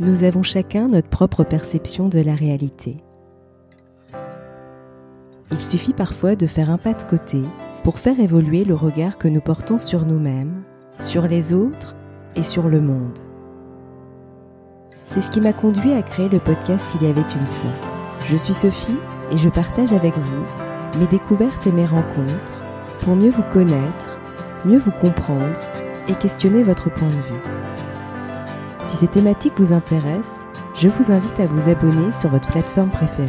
Nous avons chacun notre propre perception de la réalité. Il suffit parfois de faire un pas de côté pour faire évoluer le regard que nous portons sur nous-mêmes, sur les autres et sur le monde. C'est ce qui m'a conduit à créer le podcast Il y avait une fois. Je suis Sophie et je partage avec vous mes découvertes et mes rencontres pour mieux vous connaître, mieux vous comprendre et questionner votre point de vue. Si ces thématiques vous intéressent, je vous invite à vous abonner sur votre plateforme préférée.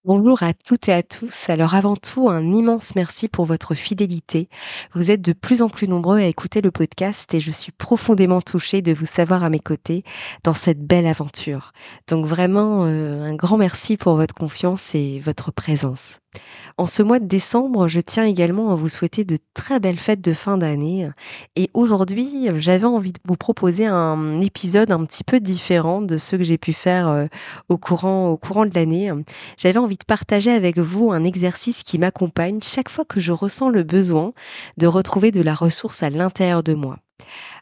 Bonjour à toutes et à tous. Alors avant tout, un immense merci pour votre fidélité. Vous êtes de plus en plus nombreux à écouter le podcast et je suis profondément touchée de vous savoir à mes côtés dans cette belle aventure. Donc vraiment, un grand merci pour votre confiance et votre présence. En ce mois de décembre, je tiens également à vous souhaiter de très belles fêtes de fin d'année. Et aujourd'hui, j'avais envie de vous proposer un épisode un petit peu différent de ceux que j'ai pu faire au courant de l'année. J'avais envie de partager avec vous un exercice qui m'accompagne chaque fois que je ressens le besoin de retrouver de la ressource à l'intérieur de moi.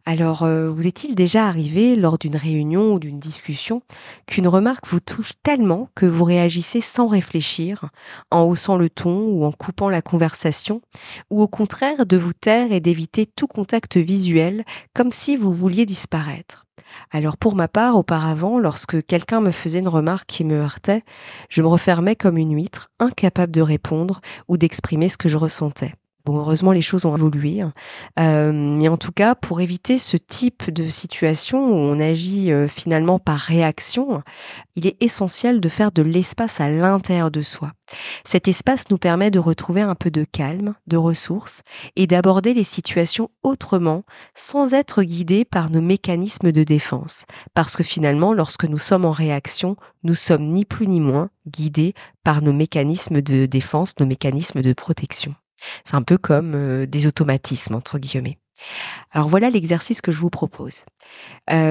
Alors, vous est-il déjà arrivé lors d'une réunion ou d'une discussion qu'une remarque vous touche tellement que vous réagissez sans réfléchir, en haussant le ton ou en coupant la conversation, ou au contraire de vous taire et d'éviter tout contact visuel comme si vous vouliez disparaître? Alors pour ma part, auparavant, lorsque quelqu'un me faisait une remarque qui me heurtait, je me refermais comme une huître, incapable de répondre ou d'exprimer ce que je ressentais. Bon, heureusement, les choses ont évolué, mais en tout cas, pour éviter ce type de situation où on agit, finalement par réaction, il est essentiel de faire de l'espace à l'intérieur de soi. Cet espace nous permet de retrouver un peu de calme, de ressources et d'aborder les situations autrement, sans être guidés par nos mécanismes de défense. Parce que finalement, lorsque nous sommes en réaction, nous sommes ni plus ni moins guidés par nos mécanismes de défense, nos mécanismes de protection. C'est un peu comme des automatismes, entre guillemets. Alors voilà l'exercice que je vous propose.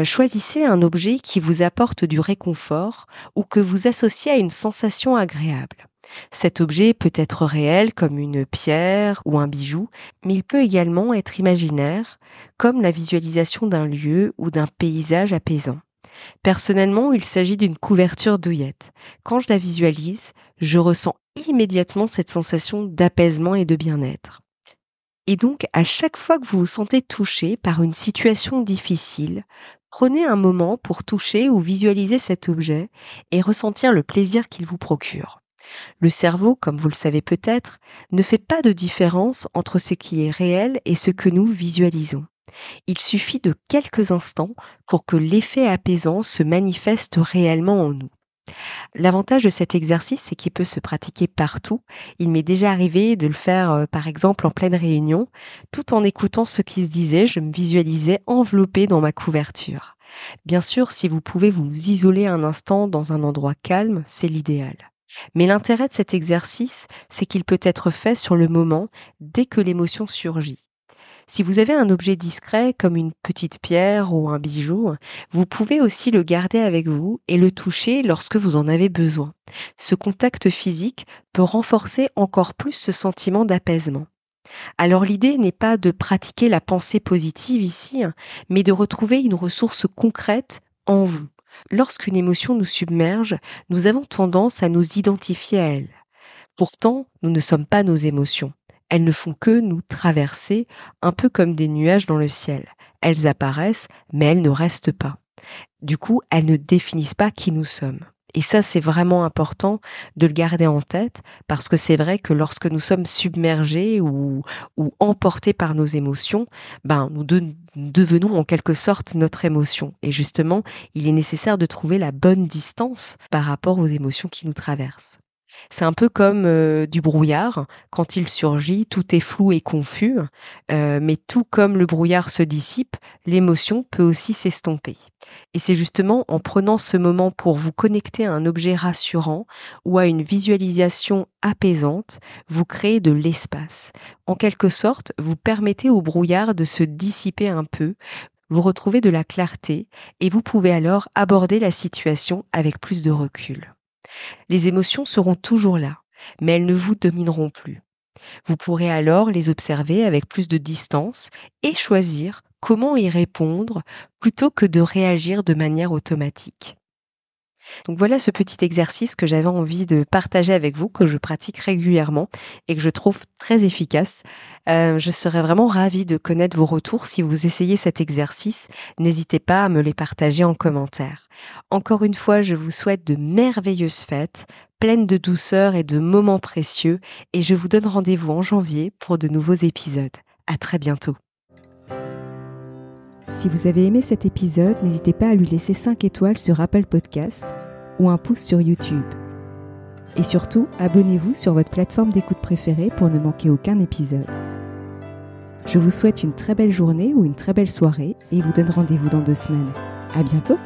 Choisissez un objet qui vous apporte du réconfort ou que vous associez à une sensation agréable. Cet objet peut être réel comme une pierre ou un bijou, mais il peut également être imaginaire comme la visualisation d'un lieu ou d'un paysage apaisant. Personnellement, il s'agit d'une couverture douillette. Quand je la visualise, je ressens immédiatement cette sensation d'apaisement et de bien-être. Et donc, à chaque fois que vous vous sentez touché par une situation difficile, prenez un moment pour toucher ou visualiser cet objet et ressentir le plaisir qu'il vous procure. Le cerveau, comme vous le savez peut-être, ne fait pas de différence entre ce qui est réel et ce que nous visualisons. Il suffit de quelques instants pour que l'effet apaisant se manifeste réellement en nous. L'avantage de cet exercice, c'est qu'il peut se pratiquer partout. Il m'est déjà arrivé de le faire, par exemple en pleine réunion. Tout en écoutant ce qui se disait, je me visualisais enveloppée dans ma couverture. Bien sûr, si vous pouvez vous isoler un instant dans un endroit calme, c'est l'idéal. Mais l'intérêt de cet exercice, c'est qu'il peut être fait sur le moment, dès que l'émotion surgit. Si vous avez un objet discret comme une petite pierre ou un bijou, vous pouvez aussi le garder avec vous et le toucher lorsque vous en avez besoin. Ce contact physique peut renforcer encore plus ce sentiment d'apaisement. Alors l'idée n'est pas de pratiquer la pensée positive ici, mais de retrouver une ressource concrète en vous. Lorsqu'une émotion nous submerge, nous avons tendance à nous identifier à elle. Pourtant, nous ne sommes pas nos émotions. Elles ne font que nous traverser, un peu comme des nuages dans le ciel. Elles apparaissent, mais elles ne restent pas. Du coup, elles ne définissent pas qui nous sommes. Et ça, c'est vraiment important de le garder en tête, parce que c'est vrai que lorsque nous sommes submergés ou emportés par nos émotions, nous devenons en quelque sorte notre émotion. Et justement, il est nécessaire de trouver la bonne distance par rapport aux émotions qui nous traversent. C'est un peu comme, du brouillard. Quand il surgit, tout est flou et confus, mais tout comme le brouillard se dissipe, l'émotion peut aussi s'estomper. Et c'est justement en prenant ce moment pour vous connecter à un objet rassurant ou à une visualisation apaisante, vous créez de l'espace. En quelque sorte, vous permettez au brouillard de se dissiper un peu, vous retrouvez de la clarté et vous pouvez alors aborder la situation avec plus de recul. Les émotions seront toujours là, mais elles ne vous domineront plus. Vous pourrez alors les observer avec plus de distance et choisir comment y répondre plutôt que de réagir de manière automatique. Donc voilà ce petit exercice que j'avais envie de partager avec vous, que je pratique régulièrement et que je trouve très efficace. Je serais vraiment ravie de connaître vos retours si vous essayez cet exercice. N'hésitez pas à me les partager en commentaire. Encore une fois, je vous souhaite de merveilleuses fêtes, pleines de douceur et de moments précieux, et je vous donne rendez-vous en janvier pour de nouveaux épisodes. À très bientôt. Si vous avez aimé cet épisode, n'hésitez pas à lui laisser 5 étoiles sur Apple Podcast ou un pouce sur YouTube. Et surtout, abonnez-vous sur votre plateforme d'écoute préférée pour ne manquer aucun épisode. Je vous souhaite une très belle journée ou une très belle soirée et vous donne rendez-vous dans 2 semaines. À bientôt!